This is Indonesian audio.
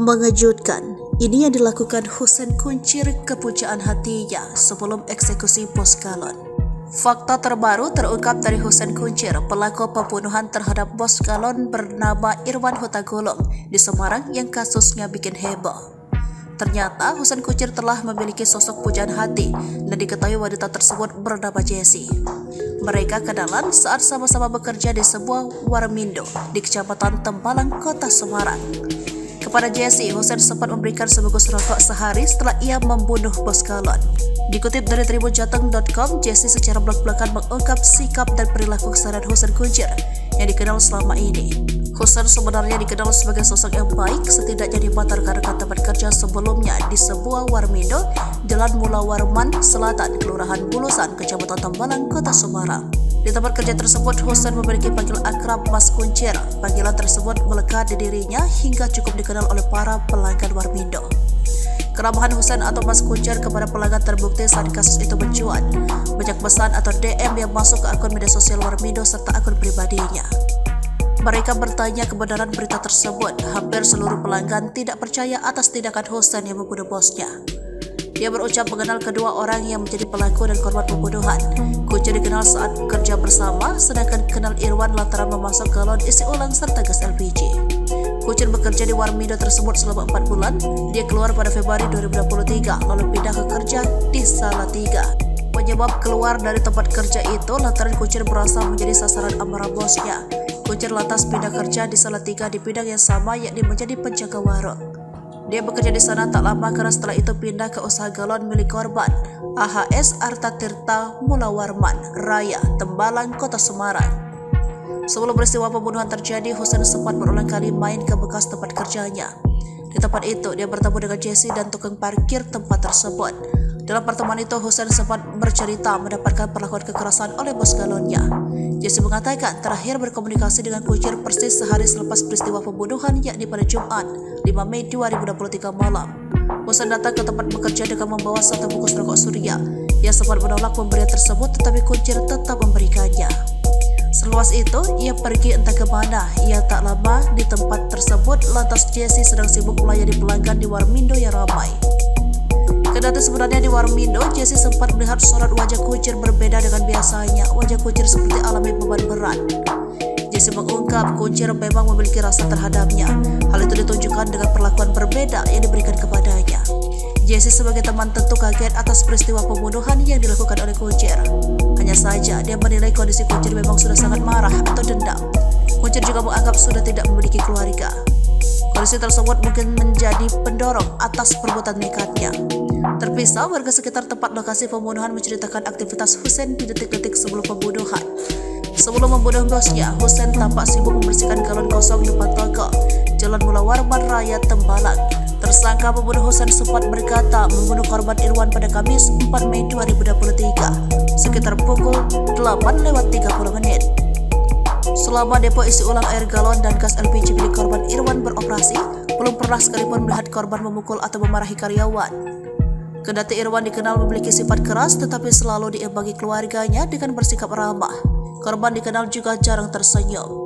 Mengejutkan, ini yang dilakukan Husein Kuncir ke pujaan hatinya sebelum eksekusi bos galon. Fakta terbaru terungkap dari Husein Kuncir, pelaku pembunuhan terhadap bos galon bernama Irwan Hutagulung di Semarang yang kasusnya bikin heboh. Ternyata Husein Kuncir telah memiliki sosok pujaan hati dan diketahui wanita tersebut bernama Jessie. Mereka kenalan saat sama-sama bekerja di sebuah warmindo di Kecamatan Tembalang, Kota Semarang. Kepada Jessie, Husein sempat memberikan sebungkus rokok sehari setelah ia membunuh bos galon. Dikutip dari tribunjateng.com, Jessie secara belak-belakan mengungkap sikap dan perilaku kesadaran Husein Kuncir yang dikenal selama ini. Husein sebenarnya dikenal sebagai sosok yang baik, setidaknya di mata rekan-rekan tempat kerja sebelumnya di sebuah warmindo Jalan Mula Warman Selatan, Kelurahan Bulusan, Kecamatan Tembalang, Kota Semarang. Di tempat kerja tersebut, Husein memiliki panggilan akrab Mas Kuncir. Panggilan tersebut melekat di dirinya hingga cukup dikenal oleh para pelanggan warmindo. Keramahan Husein atau Mas Kuncir kepada pelanggan terbukti saat kasus itu mencuat. Banyak pesan atau DM yang masuk ke akun media sosial warmindo serta akun pribadinya. Mereka bertanya kebenaran berita tersebut. Hampir seluruh pelanggan tidak percaya atas tindakan Husein yang membunuh bosnya. Dia berucap mengenal kedua orang yang menjadi pelaku dan korban pembunuhan. Kuncir dikenal saat kerja bersama, sedangkan kenal Irwan lantaran memasok galon isi ulang serta gas LPG. Kuncir bekerja di warmindo tersebut selama 4 bulan. Dia keluar pada Februari 2023, lalu pindah ke kerja di Salatiga. Penyebab keluar dari tempat kerja itu lantaran Kuncir merasa menjadi sasaran amarah bosnya. Kuncir lantas pindah kerja di Salatiga di bidang yang sama, yakni menjadi penjaga warung. Dia bekerja di sana tak lama karena setelah itu pindah ke usaha galon milik korban, AHS Arta Tirta Mula Warman Raya, Tembalang, Kota Semarang. Sebelum peristiwa pembunuhan terjadi, Husein sempat berulang kali main ke bekas tempat kerjanya. Di tempat itu, dia bertemu dengan Jessie dan tukang parkir tempat tersebut. Dalam pertemuan itu, Husein sempat bercerita mendapatkan perlakuan kekerasan oleh bos galonnya. Jessie mengatakan terakhir berkomunikasi dengan Kuncir persis sehari selepas peristiwa pembunuhan, yakni pada Jumat, 5 Mei 2023 malam. Husein datang ke tempat bekerja dengan membawa satu bungkus rokok Surya. Ia sempat menolak pemberian tersebut, tetapi Kuncir tetap memberikannya. Seluas itu, ia pergi entah kemana. Ia tak lama di tempat tersebut, lantas Jessie sedang sibuk melayani pelanggan di warmindo yang ramai. Kendati sebenarnya di warmindo, Jessie sempat melihat sorot wajah Kuncir berbeda dengan biasanya. Wajah Kuncir seperti alami beban berat. Jessie mengungkap Kuncir memang memiliki rasa terhadapnya. Hal itu ditunjukkan dengan perlakuan berbeda yang diberikan kepadanya. Jessie sebagai teman tentu kaget atas peristiwa pembunuhan yang dilakukan oleh Kuncir. Hanya saja dia menilai kondisi Kuncir memang sudah sangat marah atau dendam. Kuncir juga menganggap sudah tidak memiliki keluarga. Kondisi tersebut mungkin menjadi pendorong atas perbuatan nekatnya. Terpisah, warga sekitar tempat lokasi pembunuhan menceritakan aktivitas Husein di detik-detik sebelum pembunuhan. Sebelum membunuh bosnya, Husein tampak sibuk membersihkan galon kosong depan toko Jalan Mula Warman Raya, Tembalang. Tersangka pembunuh Husein sempat berkata membunuh korban Irwan pada Kamis 4 Mei 2023 sekitar pukul 8:30 menit. Selama depo isi ulang air galon dan gas LPG milik korban Irwan beroperasi, belum pernah sekalipun melihat korban memukul atau memarahi karyawan. Kendati Irwan dikenal memiliki sifat keras, tetapi selalu diimbangi keluarganya dengan bersikap ramah. Korban dikenal juga jarang tersenyum.